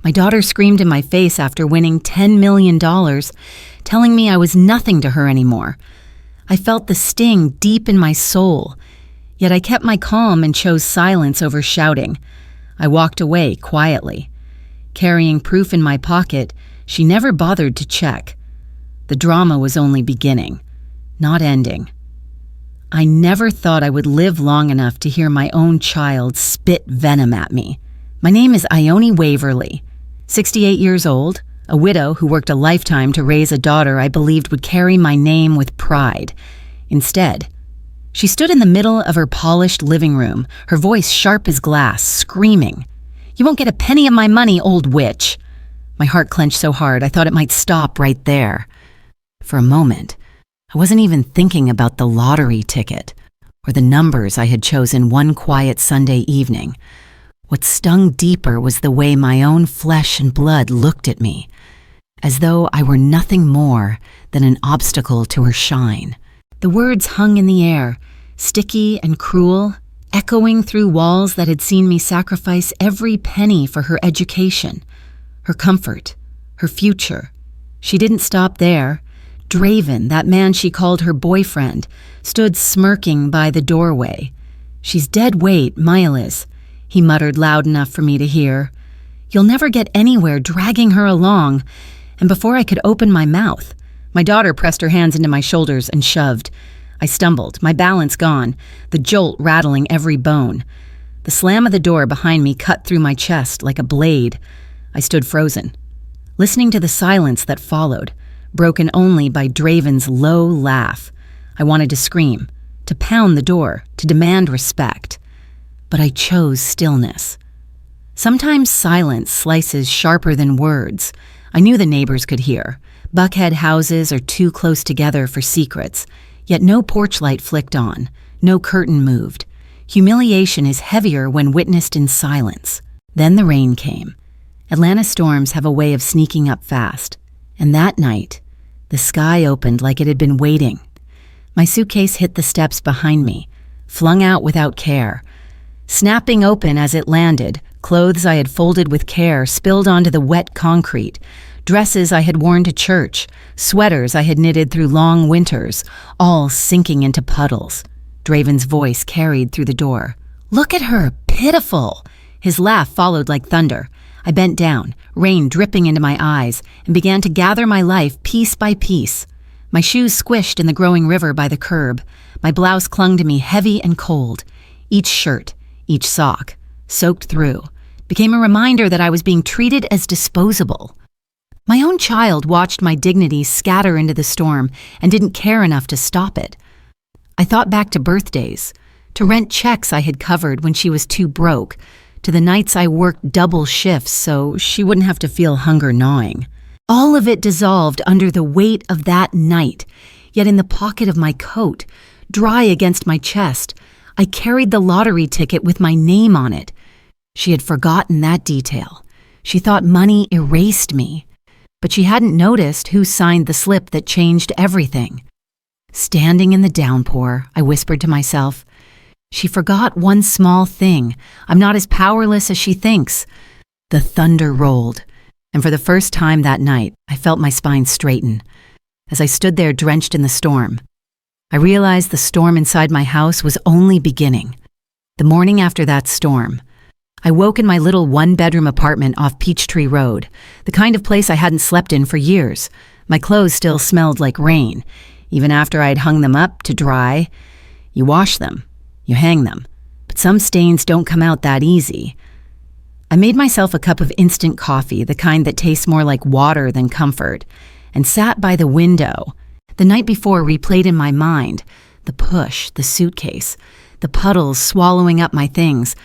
My daughter screamed in my face after winning $10 million, telling me I was nothing to her anymore. I felt the sting deep in my soul, yet I kept my calm and chose silence over shouting. I walked away quietly. Carrying proof in my pocket, she never bothered to check. The drama was only beginning, not ending. I never thought I would live long enough to hear my own child spit venom at me. My name is Ione Waverly, 68 years old, a widow who worked a lifetime to raise a daughter I believed would carry my name with pride. Instead, she stood in the middle of her polished living room, her voice sharp as glass, screaming, "You won't get a penny of my money, old witch!" My heart clenched so hard I thought it might stop right there. For a moment, I wasn't even thinking about the lottery ticket or the numbers I had chosen one quiet Sunday evening. What stung deeper was the way my own flesh and blood looked at me, as though I were nothing more than an obstacle to her shine. The words hung in the air, sticky and cruel, echoing through walls that had seen me sacrifice every penny for her education, her comfort, her future. She didn't stop there. Draven, that man she called her boyfriend, stood smirking by the doorway. "She's dead weight, Miles," he muttered loud enough for me to hear. "You'll never get anywhere dragging her along." And before I could open my mouth, my daughter pressed her hands into my shoulders and shoved. I stumbled, my balance gone, the jolt rattling every bone. The slam of the door behind me cut through my chest like a blade. I stood frozen, listening to the silence that followed, broken only by Draven's low laugh. I wanted to scream, to pound the door, to demand respect. But I chose stillness. Sometimes silence slices sharper than words. I knew the neighbors could hear. Buckhead houses are too close together for secrets, yet no porch light flicked on, no curtain moved. Humiliation is heavier when witnessed in silence. Then the rain came. Atlanta storms have a way of sneaking up fast, and that night, the sky opened like it had been waiting. My suitcase hit the steps behind me, flung out without care. Snapping open as it landed, clothes I had folded with care spilled onto the wet concrete, dresses I had worn to church, sweaters I had knitted through long winters, all sinking into puddles. Draven's voice carried through the door. "Look at her, pitiful!" His laugh followed like thunder. I bent down, rain dripping into my eyes, and began to gather my life piece by piece. My shoes squished in the growing river by the curb. My blouse clung to me heavy and cold. Each shirt, each sock, soaked through, became a reminder that I was being treated as disposable. My own child watched my dignity scatter into the storm and didn't care enough to stop it. I thought back to birthdays, to rent checks I had covered when she was too broke, to the nights I worked double shifts so she wouldn't have to feel hunger gnawing. All of it dissolved under the weight of that night, yet in the pocket of my coat, dry against my chest, I carried the lottery ticket with my name on it. She had forgotten that detail. She thought money erased me, but she hadn't noticed who signed the slip that changed everything. Standing in the downpour, I whispered to myself, "She forgot one small thing. I'm not as powerless as she thinks." The thunder rolled, and for the first time that night, I felt my spine straighten. As I stood there drenched in the storm, I realized the storm inside my house was only beginning. The morning after that storm, I woke in my little one-bedroom apartment off Peachtree Road, the kind of place I hadn't slept in for years. My clothes still smelled like rain, even after I'd hung them up to dry. You wash them, you hang them, but some stains don't come out that easy. I made myself a cup of instant coffee, the kind that tastes more like water than comfort, and sat by the window. The night before replayed in my mind, the push, the suitcase, the puddles swallowing up my things.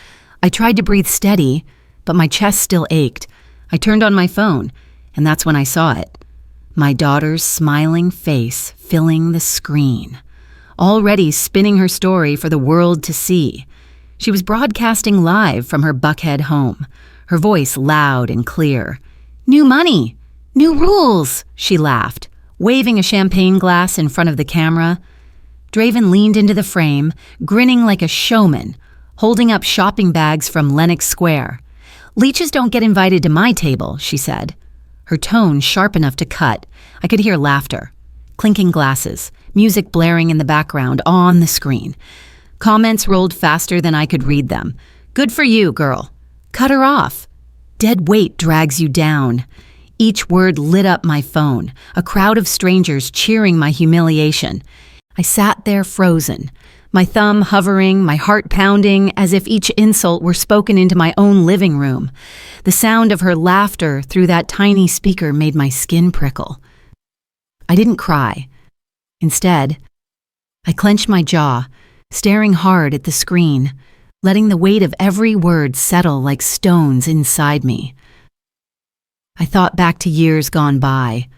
I tried to breathe steady, but my chest still ached. I turned on my phone, and that's when I saw it. My daughter's smiling face filling the screen, already spinning her story for the world to see. She was broadcasting live from her Buckhead home, her voice loud and clear. "New money! New rules!" she laughed, waving a champagne glass in front of the camera. Draven leaned into the frame, grinning like a showman, holding up shopping bags from Lenox Square. "Leeches don't get invited to my table," she said. Her tone sharp enough to cut. I could hear laughter. Clinking glasses, music blaring in the background, on the screen. Comments rolled faster than I could read them. "Good for you, girl. Cut her off. Dead weight drags you down." Each word lit up my phone, a crowd of strangers cheering my humiliation. I sat there frozen, my thumb hovering, my heart pounding, as if each insult were spoken into my own living room. The sound of her laughter through that tiny speaker made my skin prickle. I didn't cry. Instead, I clenched my jaw, staring hard at the screen, letting the weight of every word settle like stones inside me. I thought back to years gone by,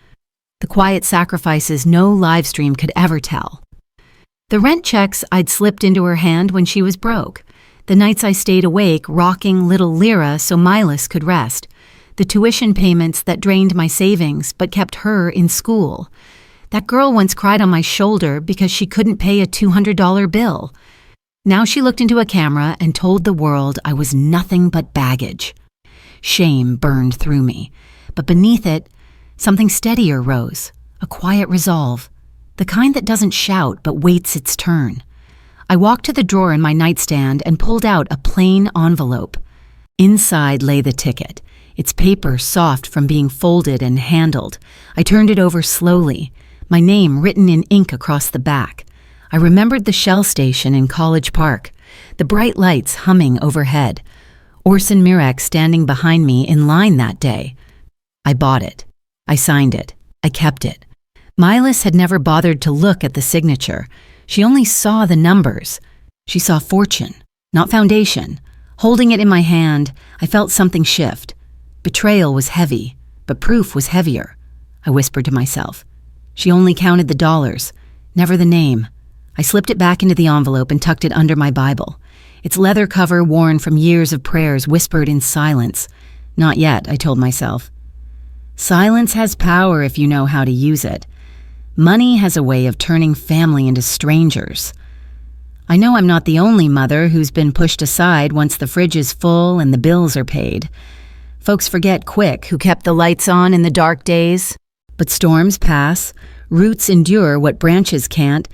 the quiet sacrifices no live stream could ever tell. The rent checks I'd slipped into her hand when she was broke, the nights I stayed awake rocking little Lyra so Milas could rest, the tuition payments that drained my savings but kept her in school. That girl once cried on my shoulder because she couldn't pay a $200 bill. Now she looked into a camera and told the world I was nothing but baggage. Shame burned through me, but beneath it, something steadier rose, a quiet resolve, the kind that doesn't shout but waits its turn. I walked to the drawer in my nightstand and pulled out a plain envelope. Inside lay the ticket, its paper soft from being folded and handled. I turned it over slowly, my name written in ink across the back. I remembered the Shell station in College Park, the bright lights humming overhead, Orson Mirek standing behind me in line that day. I bought it. I signed it. I kept it. Milas had never bothered to look at the signature. She only saw the numbers. She saw fortune, not foundation. Holding it in my hand, I felt something shift. Betrayal was heavy, but proof was heavier. I whispered to myself. She only counted the dollars, never the name. I slipped it back into the envelope and tucked it under my Bible. Its leather cover worn from years of prayers whispered in silence. Not yet, I told myself. Silence has power if you know how to use it. Money has a way of turning family into strangers. I know I'm not the only mother who's been pushed aside once the fridge is full and the bills are paid. Folks forget quick who kept the lights on in the dark days. But storms pass, roots endure what branches can't.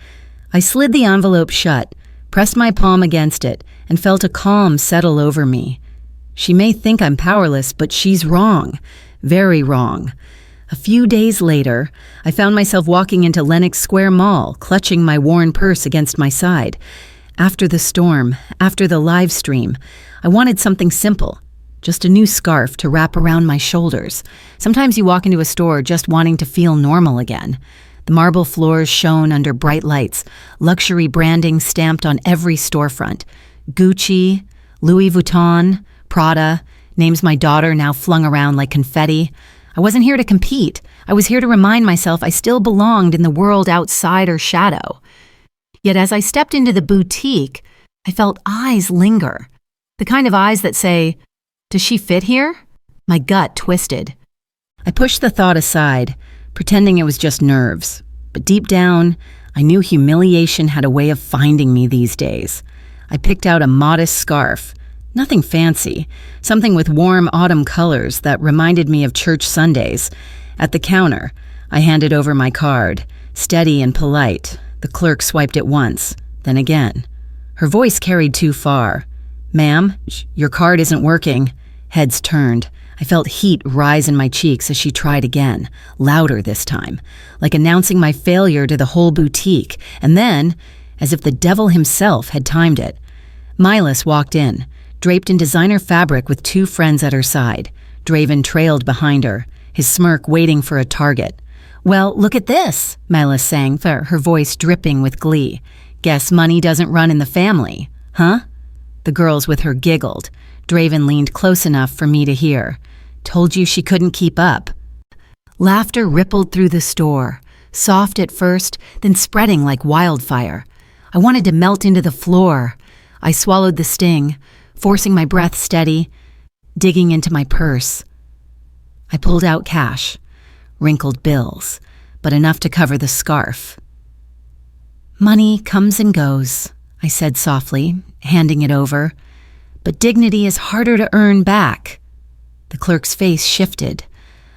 I slid the envelope shut, pressed my palm against it, and felt a calm settle over me. She may think I'm powerless, but she's wrong. Very wrong. A few days later, I found myself walking into Lenox Square Mall, clutching my worn purse against my side. After the storm, after the live stream, I wanted something simple. Just a new scarf to wrap around my shoulders. Sometimes you walk into a store just wanting to feel normal again. The marble floors shone under bright lights, luxury branding stamped on every storefront. Gucci, Louis Vuitton, Prada, names my daughter now flung around like confetti. I wasn't here to compete. I was here to remind myself I still belonged in the world outside her shadow. Yet as I stepped into the boutique, I felt eyes linger. The kind of eyes that say, "Does she fit here?" My gut twisted. I pushed the thought aside, pretending it was just nerves. But deep down, I knew humiliation had a way of finding me these days. I picked out a modest scarf. Nothing fancy, something with warm autumn colors that reminded me of church Sundays. At the counter, I handed over my card, steady and polite. The clerk swiped it once, then again. Her voice carried too far. "Ma'am, your card isn't working." Heads turned. I felt heat rise in my cheeks as she tried again, louder this time, like announcing my failure to the whole boutique, and then, as if the devil himself had timed it, Milas walked in, draped in designer fabric with two friends at her side. Draven trailed behind her, his smirk waiting for a target. "Well, look at this," Milas sang, her voice dripping with glee. "Guess money doesn't run in the family, huh?" The girls with her giggled. Draven leaned close enough for me to hear. "Told you she couldn't keep up." Laughter rippled through the store, soft at first, then spreading like wildfire. I wanted to melt into the floor. I swallowed the sting, forcing my breath steady, digging into my purse. I pulled out cash, wrinkled bills, but enough to cover the scarf. "Money comes and goes," I said softly, handing it over. "But dignity is harder to earn back." The clerk's face shifted,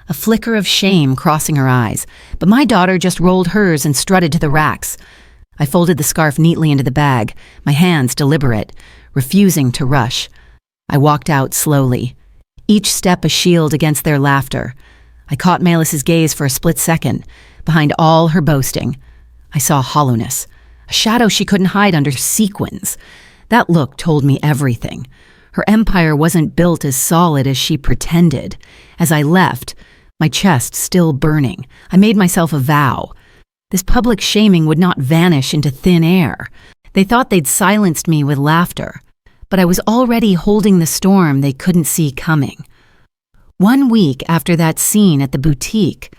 a flicker of shame crossing her eyes, but my daughter just rolled hers and strutted to the racks. I folded the scarf neatly into the bag, my hands deliberate, refusing to rush. I walked out slowly, each step a shield against their laughter. I caught Melis's gaze for a split second. Behind all her boasting, I saw hollowness, a shadow she couldn't hide under sequins. That look told me everything. Her empire wasn't built as solid as she pretended. As I left, my chest still burning, I made myself a vow. This public shaming would not vanish into thin air. They thought they'd silenced me with laughter, but I was already holding the storm they couldn't see coming. 1 week after that scene at the boutique,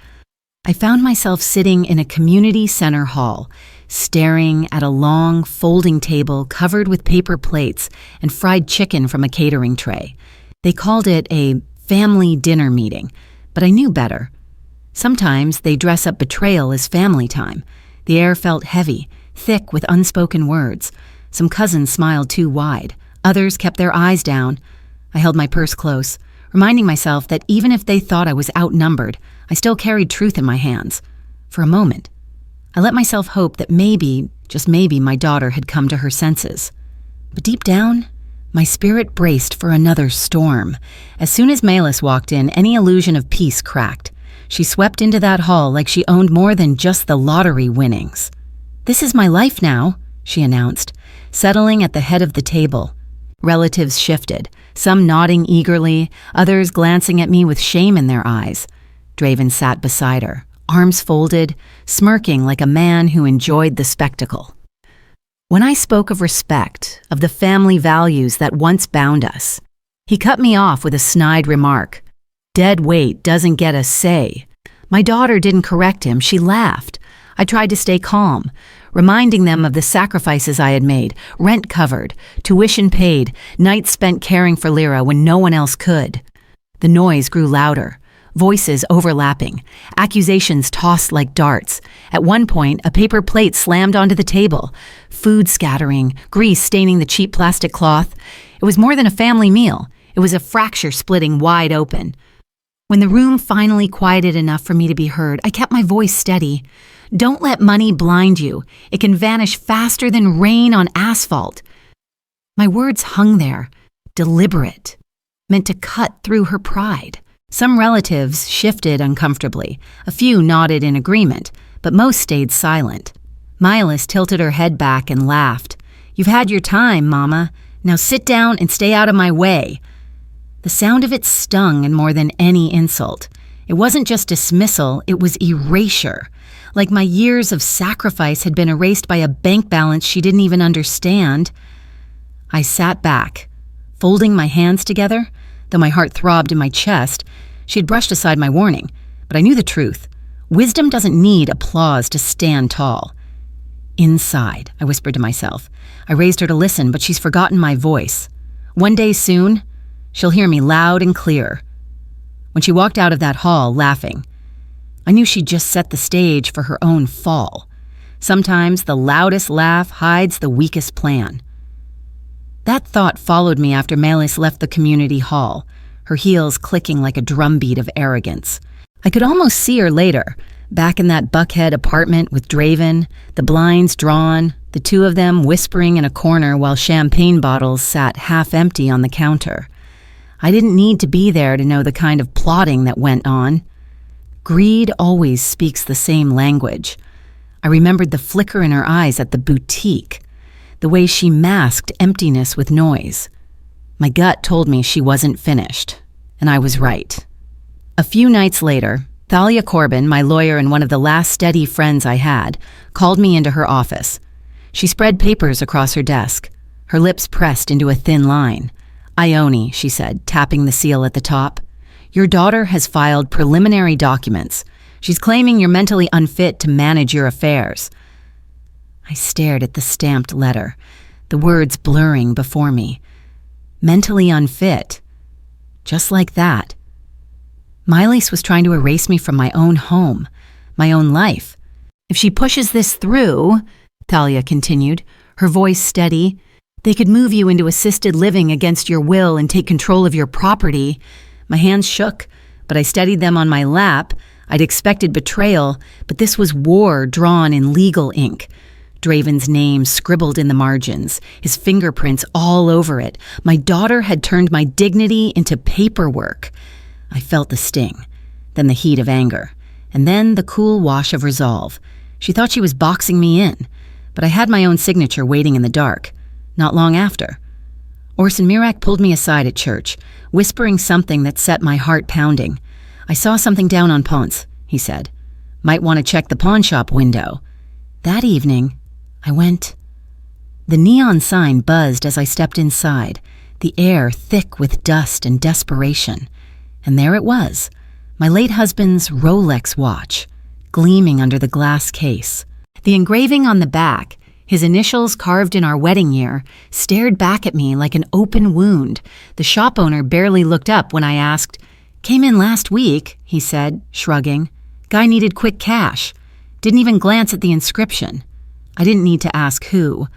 I found myself sitting in a community center hall, staring at a long, folding table covered with paper plates and fried chicken from a catering tray. They called it a family dinner meeting, but I knew better. Sometimes they dress up betrayal as family time. The air felt heavy, thick with unspoken words. Some cousins smiled too wide. Others kept their eyes down. I held my purse close, reminding myself that even if they thought I was outnumbered, I still carried truth in my hands. For a moment, I let myself hope that maybe, just maybe, my daughter had come to her senses. But deep down, my spirit braced for another storm. As soon as Melis walked in, any illusion of peace cracked. She swept into that hall like she owned more than just the lottery winnings. "This is my life now," she announced, settling at the head of the table. Relatives shifted, some nodding eagerly, others glancing at me with shame in their eyes. Draven sat beside her, arms folded, smirking like a man who enjoyed the spectacle. When I spoke of respect, of the family values that once bound us, he cut me off with a snide remark. "Dead weight doesn't get a say." My daughter didn't correct him, she laughed. I tried to stay calm, reminding them of the sacrifices I had made, rent covered, tuition paid, nights spent caring for Lyra when no one else could. The noise grew louder, voices overlapping, accusations tossed like darts. At one point, a paper plate slammed onto the table, food scattering, grease staining the cheap plastic cloth. It was more than a family meal. It was a fracture splitting wide open. When the room finally quieted enough for me to be heard, I kept my voice steady. "Don't let money blind you. It can vanish faster than rain on asphalt." My words hung there, deliberate, meant to cut through her pride. Some relatives shifted uncomfortably. A few nodded in agreement, but most stayed silent. Melis tilted her head back and laughed. "You've had your time, Mama. Now sit down and stay out of my way." The sound of it stung in more than any insult. It wasn't just dismissal, it was erasure. Like my years of sacrifice had been erased by a bank balance she didn't even understand. I sat back, folding my hands together. Though my heart throbbed in my chest, she had brushed aside my warning. But I knew the truth. Wisdom doesn't need applause to stand tall. "Inside," I whispered to myself. I raised her to listen, but she's forgotten my voice. One day soon, she'll hear me loud and clear. When she walked out of that hall, laughing, I knew she'd just set the stage for her own fall. Sometimes the loudest laugh hides the weakest plan. That thought followed me after Melis left the community hall, her heels clicking like a drumbeat of arrogance. I could almost see her later, back in that Buckhead apartment with Draven, the blinds drawn, the two of them whispering in a corner while champagne bottles sat half empty on the counter. I didn't need to be there to know the kind of plotting that went on. Greed always speaks the same language. I remembered the flicker in her eyes at the boutique, the way she masked emptiness with noise. My gut told me she wasn't finished, and I was right. A few nights later, Thalia Corbin, my lawyer and one of the last steady friends I had, called me into her office. She spread papers across her desk, her lips pressed into a thin line. "Ione," she said, tapping the seal at the top. "Your daughter has filed preliminary documents. She's claiming you're mentally unfit to manage your affairs." I stared at the stamped letter, the words blurring before me. Mentally unfit. Just like that. Melis was trying to erase me from my own home, my own life. "If she pushes this through," Thalia continued, her voice steady, "they could move you into assisted living against your will and take control of your property." My hands shook, but I steadied them on my lap. I'd expected betrayal, but this was war drawn in legal ink. Draven's name scribbled in the margins, his fingerprints all over it. My daughter had turned my dignity into paperwork. I felt the sting, then the heat of anger, and then the cool wash of resolve. She thought she was boxing me in, but I had my own signature waiting in the dark. Not long after, Orson Mirak pulled me aside at church, whispering something that set my heart pounding. "I saw something down on Ponce," he said. "Might want to check the pawn shop window." That evening, I went. The neon sign buzzed as I stepped inside, the air thick with dust and desperation. And there it was, my late husband's Rolex watch, gleaming under the glass case. The engraving on the back, his initials carved in our wedding year, stared back at me like an open wound. The shop owner barely looked up when I asked. "Came in last week," he said, shrugging. "Guy needed quick cash." Didn't even glance at the inscription. I didn't need to ask who.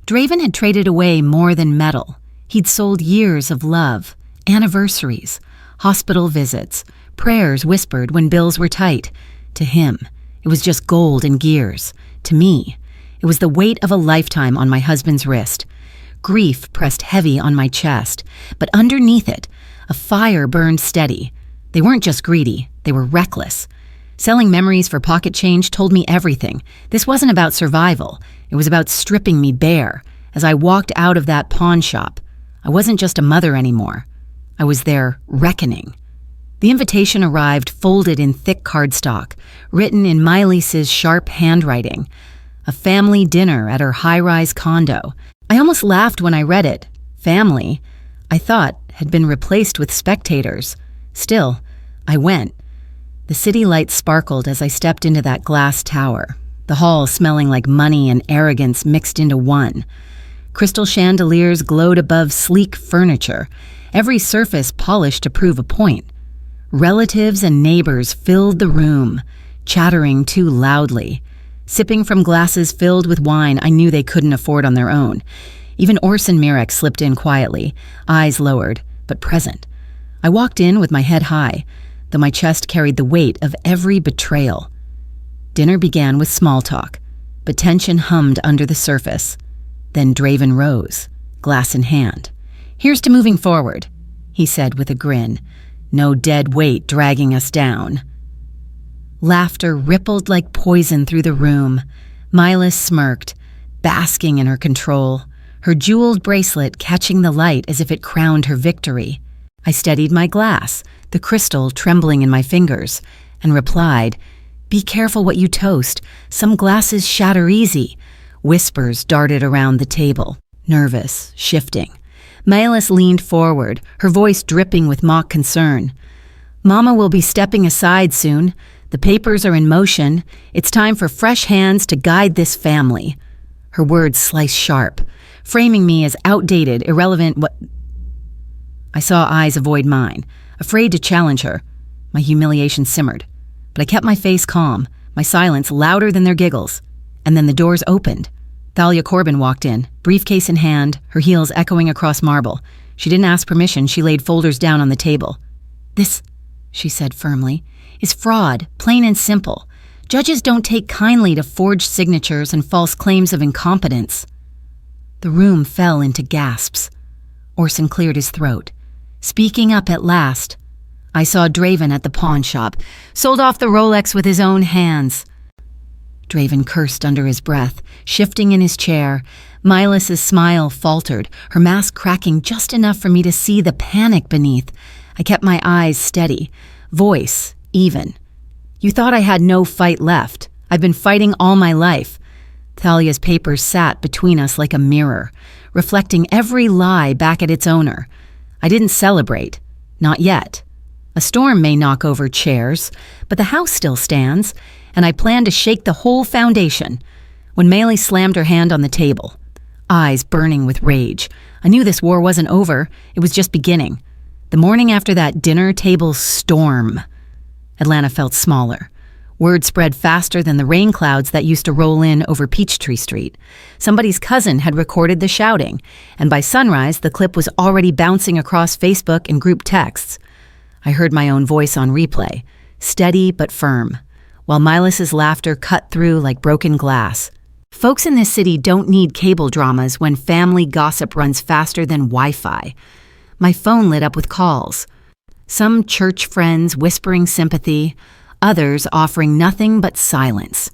Draven had traded away more than metal. He'd sold years of love, anniversaries, hospital visits, prayers whispered when bills were tight. To him, it was just gold and gears. To me, it was the weight of a lifetime on my husband's wrist. Grief pressed heavy on my chest, but underneath it, a fire burned steady. They weren't just greedy, they were reckless. Selling memories for pocket change told me everything. This wasn't about survival. It was about stripping me bare. As I walked out of that pawn shop, I wasn't just a mother anymore. I was their reckoning. The invitation arrived folded in thick cardstock, written in Miley's sharp handwriting. A family dinner at her high-rise condo. I almost laughed when I read it. Family, I thought, had been replaced with spectators. Still, I went. The city lights sparkled as I stepped into that glass tower, the hall smelling like money and arrogance mixed into one. Crystal chandeliers glowed above sleek furniture, every surface polished to prove a point. Relatives and neighbors filled the room, chattering too loudly. Sipping from glasses filled with wine I knew they couldn't afford on their own. Even Orson Mirak slipped in quietly, eyes lowered, but present. I walked in with my head high, though my chest carried the weight of every betrayal. Dinner began with small talk, but tension hummed under the surface. Then Draven rose, glass in hand. "Here's to moving forward," he said with a grin. "No dead weight dragging us down." Laughter rippled like poison through the room. Milas smirked, basking in her control, her jeweled bracelet catching the light as if it crowned her victory. I steadied my glass, the crystal trembling in my fingers, and replied, "Be careful what you toast. Some glasses shatter easy." Whispers darted around the table, nervous, shifting. Milas leaned forward, her voice dripping with mock concern. "Mama will be stepping aside soon. The papers are in motion. It's time for fresh hands to guide this family." Her words sliced sharp, framing me as outdated, irrelevant. I saw eyes avoid mine, afraid to challenge her. My humiliation simmered, but I kept my face calm, my silence louder than their giggles. And then the doors opened. Thalia Corbin walked in, briefcase in hand, her heels echoing across marble. She didn't ask permission, she laid folders down on the table. "This," she said firmly, "is fraud, plain and simple. Judges don't take kindly to forged signatures and false claims of incompetence." The room fell into gasps. Orson cleared his throat. Speaking up at last, "I saw Draven at the pawn shop, sold off the Rolex with his own hands." Draven cursed under his breath, shifting in his chair. Milas's smile faltered, her mask cracking just enough for me to see the panic beneath. I kept my eyes steady, voice even. "You thought I had no fight left. I've been fighting all my life." Thalia's papers sat between us like a mirror, reflecting every lie back at its owner. I didn't celebrate. Not yet. A storm may knock over chairs, but the house still stands, and I plan to shake the whole foundation. When Meili slammed her hand on the table, eyes burning with rage, I knew this war wasn't over, it was just beginning. The morning after that dinner table storm, Atlanta felt smaller. Word spread faster than the rain clouds that used to roll in over Peachtree Street. Somebody's cousin had recorded the shouting, and by sunrise the clip was already bouncing across Facebook and group texts. I heard my own voice on replay, steady but firm, while Milas's laughter cut through like broken glass. Folks in this city don't need cable dramas when family gossip runs faster than Wi-Fi. My phone lit up with calls. Some church friends whispering sympathy, others offering nothing but silence.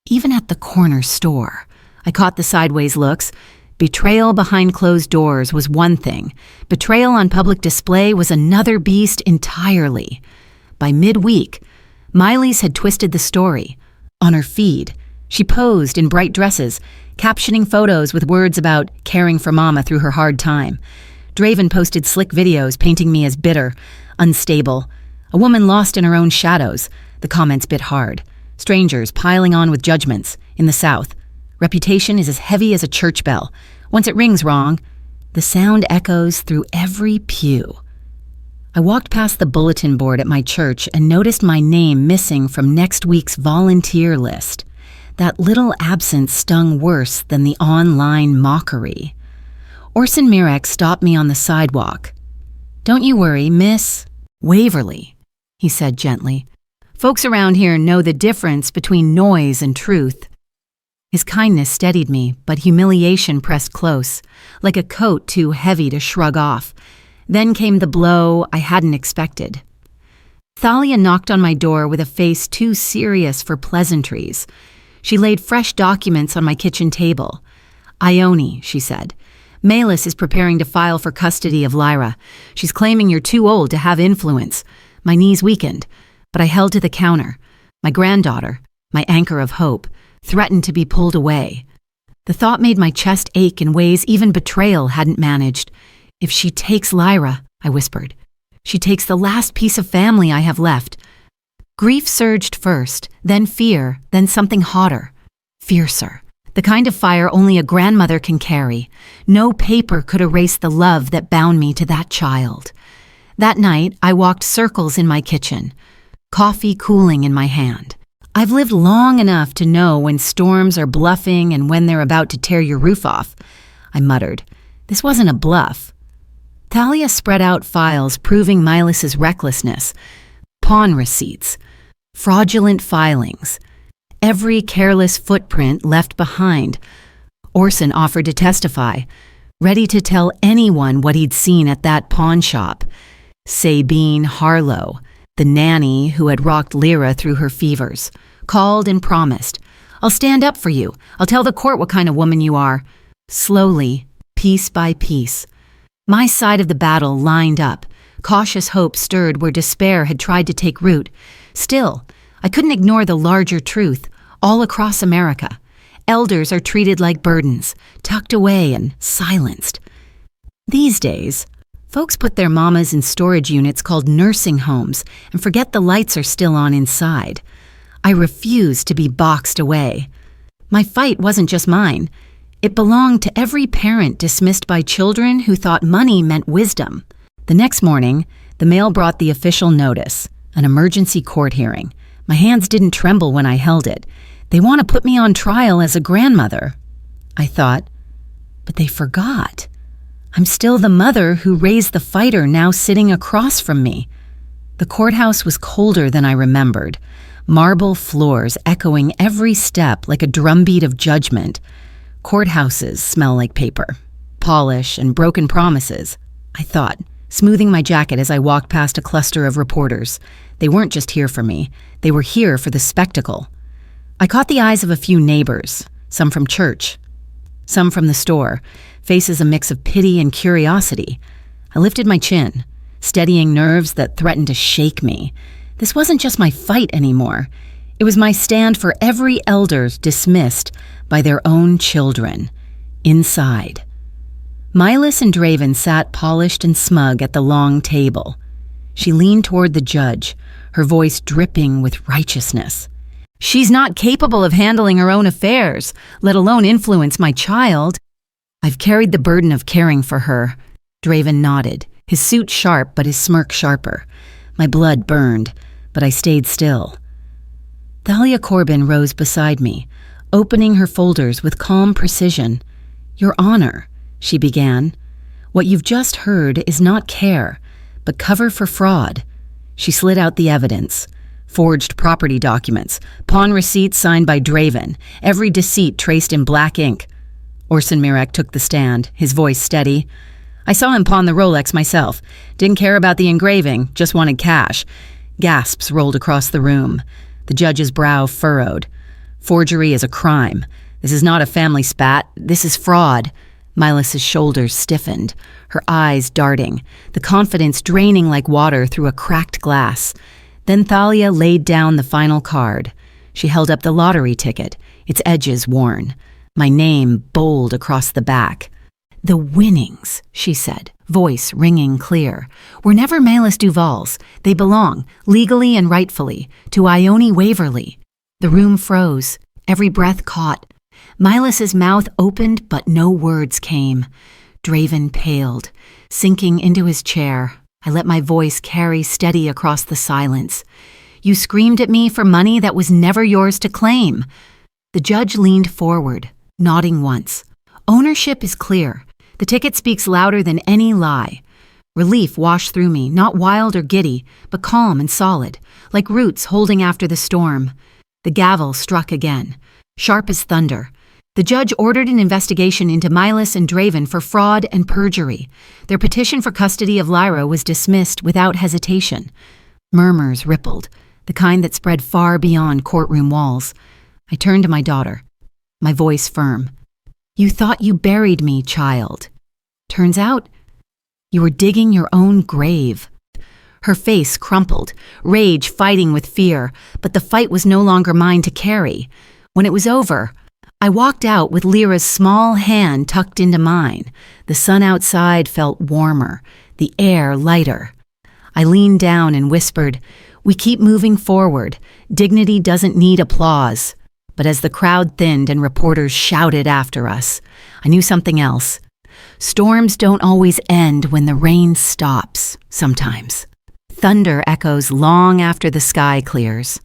Even at the corner store, I caught the sideways looks. Betrayal behind closed doors was one thing. Betrayal on public display was another beast entirely. By midweek, Miley's had twisted the story. On her feed, she posed in bright dresses, captioning photos with words about caring for Mama through her hard time. Draven posted slick videos painting me as bitter, unstable, a woman lost in her own shadows. The comments bit hard. Strangers piling on with judgments. In the South, reputation is as heavy as a church bell. Once it rings wrong, the sound echoes through every pew. I walked past the bulletin board at my church and noticed my name missing from next week's volunteer list. That little absence stung worse than the online mockery. Orson Mirek stopped me on the sidewalk. "Don't you worry, Miss Waverly," he said gently. "Folks around here know the difference between noise and truth." His kindness steadied me, but humiliation pressed close, like a coat too heavy to shrug off. Then came the blow I hadn't expected. Thalia knocked on my door with a face too serious for pleasantries. She laid fresh documents on my kitchen table. "Ione," she said. "Malus is preparing to file for custody of Lyra. She's claiming you're too old to have influence." My knees weakened, but I held to the counter. My granddaughter, my anchor of hope, threatened to be pulled away. The thought made my chest ache in ways even betrayal hadn't managed. "If she takes Lyra," I whispered, "she takes the last piece of family I have left." Grief surged first, then fear, then something hotter, fiercer. The kind of fire only a grandmother can carry. No paper could erase the love that bound me to that child. That night, I walked circles in my kitchen, coffee cooling in my hand. I've lived long enough to know when storms are bluffing and when they're about to tear your roof off. I muttered. This wasn't a bluff. Thalia spread out files proving Milas's recklessness, pawn receipts, fraudulent filings, every careless footprint left behind. Orson offered to testify, ready to tell anyone what he'd seen at that pawn shop. Sabine Harlow, the nanny who had rocked Lyra through her fevers, called and promised, "I'll stand up for you. I'll tell the court what kind of woman you are." Slowly, piece by piece, my side of the battle lined up. Cautious hope stirred where despair had tried to take root. Still, I couldn't ignore the larger truth. All across America, elders are treated like burdens, tucked away and silenced. These days, folks put their mamas in storage units called nursing homes and forget the lights are still on inside. I refused to be boxed away. My fight wasn't just mine. It belonged to every parent dismissed by children who thought money meant wisdom. The next morning, the mail brought the official notice, an emergency court hearing. My hands didn't tremble when I held it. They want to put me on trial as a grandmother. I thought, but they forgot. I'm still the mother who raised the fighter now sitting across from me. The courthouse was colder than I remembered, marble floors echoing every step like a drumbeat of judgment. Courthouses smell like paper, polish, and broken promises, I thought, smoothing my jacket as I walked past a cluster of reporters. They weren't just here for me. They were here for the spectacle. I caught the eyes of a few neighbors, some from church, some from the store, faces a mix of pity and curiosity. I lifted my chin, steadying nerves that threatened to shake me. This wasn't just my fight anymore. It was my stand for every elder dismissed by their own children. Inside. Milas and Draven sat polished and smug at the long table. She leaned toward the judge, her voice dripping with righteousness. "She's not capable of handling her own affairs, let alone influence my child." "I've carried the burden of caring for her." Draven nodded, his suit sharp but his smirk sharper. My blood burned, but I stayed still. Thalia Corbin rose beside me, opening her folders with calm precision. "Your Honor," she began, "what you've just heard is not care, but cover for fraud. She slid out the evidence. Forged property documents, pawn receipts signed by Draven, every deceit traced in black ink. Orson Mirek took the stand, his voice steady. I saw him pawn the Rolex myself. Didn't care about the engraving, just wanted cash. Gasps rolled across the room. The judge's brow furrowed. Forgery is a crime. This is not a family spat. This is fraud. Milas's shoulders stiffened, her eyes darting, the confidence draining like water through a cracked glass. Then Thalia laid down the final card. She held up the lottery ticket, its edges worn. My name bold across the back. The winnings, she said, voice ringing clear, were never Malis Duval's. They belong, legally and rightfully, to Ione Waverly. The room froze, every breath caught. Milas's mouth opened, but no words came. Draven paled, sinking into his chair. I let my voice carry steady across the silence. You screamed at me for money that was never yours to claim. The judge leaned forward, nodding once. Ownership is clear. The ticket speaks louder than any lie. Relief washed through me, not wild or giddy, but calm and solid, like roots holding after the storm. The gavel struck again, sharp as thunder. The judge ordered an investigation into Milas and Draven for fraud and perjury. Their petition for custody of Lyra was dismissed without hesitation. Murmurs rippled, the kind that spread far beyond courtroom walls. I turned to my daughter, my voice firm. You thought you buried me, child. Turns out, you were digging your own grave. Her face crumpled, rage fighting with fear, but the fight was no longer mine to carry. When it was over, I walked out with Lyra's small hand tucked into mine. The sun outside felt warmer, the air lighter. I leaned down and whispered, we keep moving forward. Dignity doesn't need applause. But as the crowd thinned and reporters shouted after us, I knew something else. Storms don't always end when the rain stops, sometimes. Thunder echoes long after the sky clears.